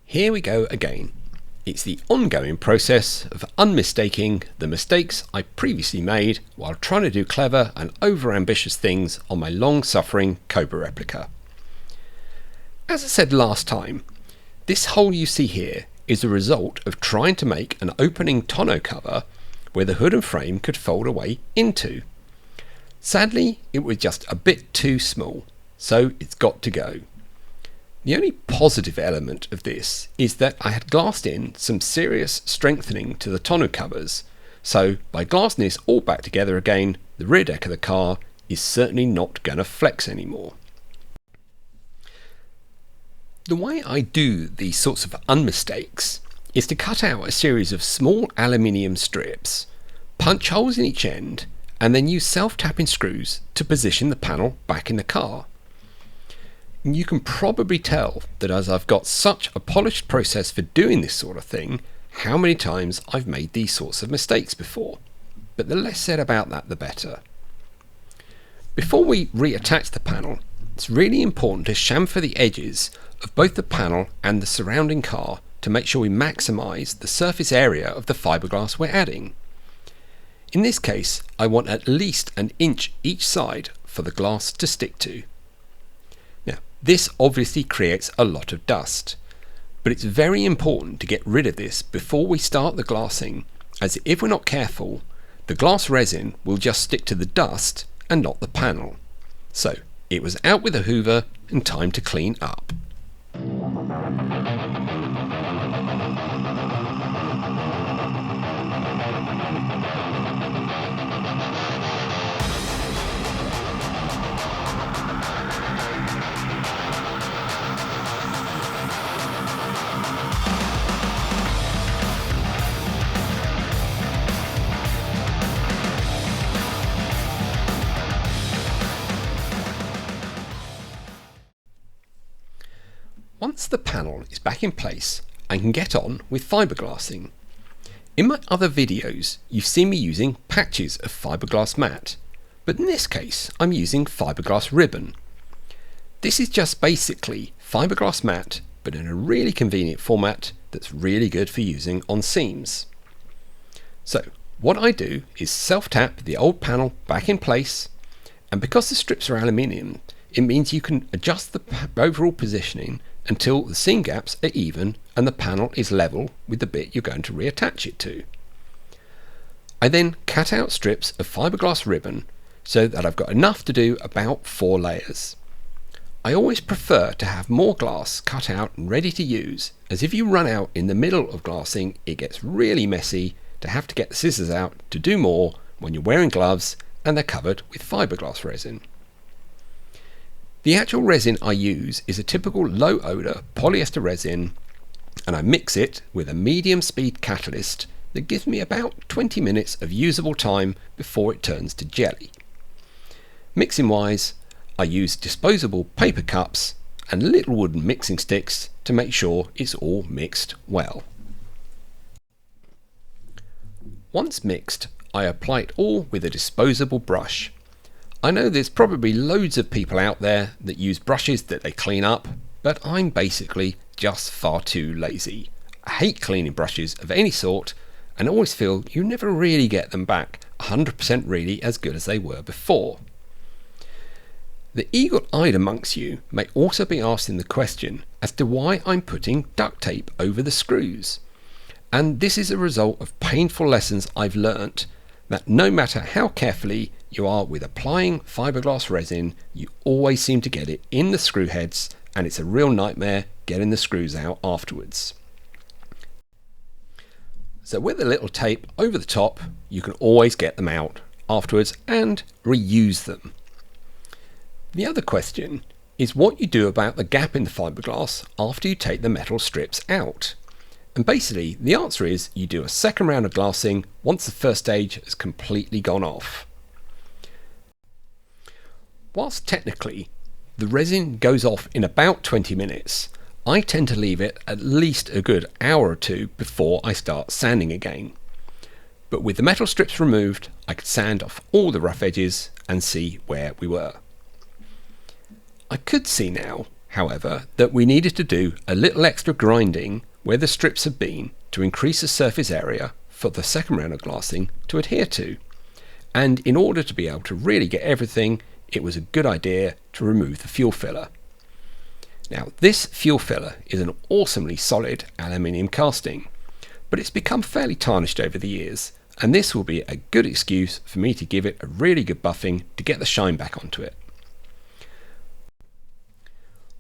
Here we go again. It's the ongoing process of unmistaking the mistakes I previously made while trying to do clever and overambitious things on my long-suffering Cobra Replica. As I said last time, this hole you see here is a result of trying to make an opening tonneau cover where the hood and frame could fold away into. Sadly, it was just a bit too small, so it's got to go. The only positive element of this is that I had glassed in some serious strengthening to the tonneau covers, so by glassing this all back together again, the rear deck of the car is certainly not going to flex anymore. The way I do these sorts of unmistakes is to cut out a series of small aluminium strips, punch holes in each end, and then use self-tapping screws to position the panel back in the car. You can probably tell that as I've got such a polished process for doing this sort of thing, how many times I've made these sorts of mistakes before. But the less said about that, the better. Before we reattach the panel, it's really important to chamfer the edges of both the panel and the surrounding car to make sure we maximise the surface area of the fiberglass we're adding. In this case, I want at least an inch each side for the glass to stick to. This obviously creates a lot of dust, but it's very important to get rid of this before we start the glassing, as if we're not careful, the glass resin will just stick to the dust and not the panel. So it was out with a hoover and time to clean up. Once the panel is back in place, I can get on with fiberglassing. In my other videos, you've seen me using patches of fiberglass mat, but in this case, I'm using fiberglass ribbon. This is just basically fiberglass mat, but in a really convenient format that's really good for using on seams. So, what I do is self-tap the old panel back in place, and because the strips are aluminium, it means you can adjust the overall positioning until the seam gaps are even and the panel is level with the bit you're going to reattach it to. I then cut out strips of fiberglass ribbon so that I've got enough to do about 4 layers. I always prefer to have more glass cut out and ready to use, as if you run out in the middle of glassing it gets really messy to have to get the scissors out to do more when you're wearing gloves and they're covered with fiberglass resin. The actual resin I use is a typical low odour polyester resin, and I mix it with a medium speed catalyst that gives me about 20 minutes of usable time before it turns to jelly. Mixing wise, I use disposable paper cups and little wooden mixing sticks to make sure it's all mixed well. Once mixed, I apply it all with a disposable brush. I know there's probably loads of people out there that use brushes that they clean up, but I'm basically just far too lazy. I hate cleaning brushes of any sort and always feel you never really get them back 100% really as good as they were before. The eagle-eyed amongst you may also be asking the question as to why I'm putting duct tape over the screws. And this is a result of painful lessons I've learnt that no matter how carefully you are with applying fiberglass resin, you always seem to get it in the screw heads, and it's a real nightmare getting the screws out afterwards. So with a little tape over the top, you can always get them out afterwards and reuse them. The other question is what you do about the gap in the fiberglass after you take the metal strips out. And basically the answer is you do a second round of glassing once the first stage has completely gone off. Whilst technically the resin goes off in about 20 minutes, I tend to leave it at least a good hour or two before I start sanding again. But with the metal strips removed, I could sand off all the rough edges and see where we were. I could see now however, that we needed to do a little extra grinding where the strips had been to increase the surface area for the second round of glassing to adhere to. And in order to be able to really get everything, it was a good idea to remove the fuel filler. Now, this fuel filler is an awesomely solid aluminium casting, but it's become fairly tarnished over the years, and this will be a good excuse for me to give it a really good buffing to get the shine back onto it.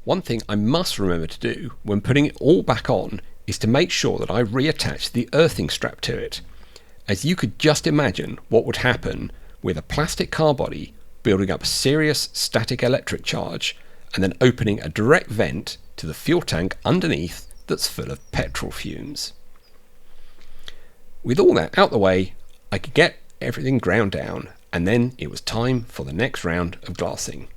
One thing I must remember to do when putting it all back on is to make sure that I reattach the earthing strap to it, as you could just imagine what would happen with a plastic car body building up a serious static electric charge and then opening a direct vent to the fuel tank underneath that's full of petrol fumes. With all that out the way, I could get everything ground down, and then it was time for the next round of glassing.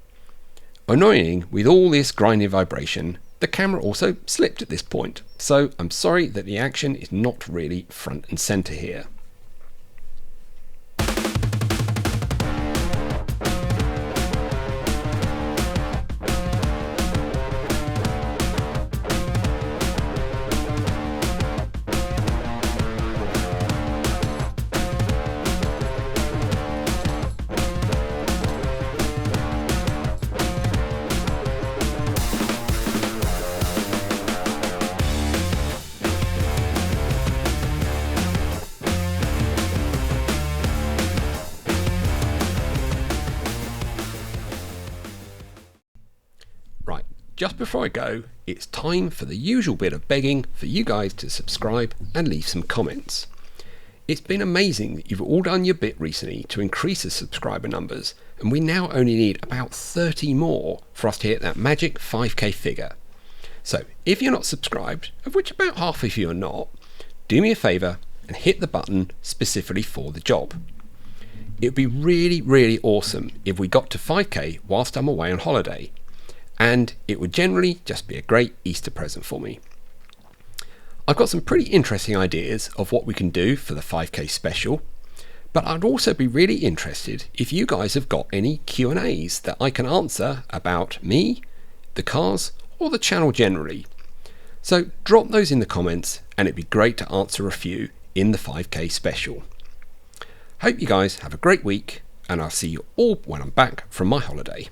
Annoying, with all this grinding vibration, the camera also slipped at this point, so I'm sorry that the action is not really front and center here. Right, just before I go, it's time for the usual bit of begging for you guys to subscribe and leave some comments. It's been amazing that you've all done your bit recently to increase the subscriber numbers, and we now only need about 30 more for us to hit that magic 5k figure. So if you're not subscribed, of which about half of you are not, do me a favour and hit the button specifically for the job. It would be really awesome if we got to 5k whilst I'm away on holiday, and it would generally just be a great Easter present for me. I've got some pretty interesting ideas of what we can do for the 5k special, but I'd also be really interested if you guys have got any Q&As that I can answer about me, the cars, or the channel generally. So drop those in the comments, and it'd be great to answer a few in the 5k special. Hope you guys have a great week, and I'll see you all when I'm back from my holiday.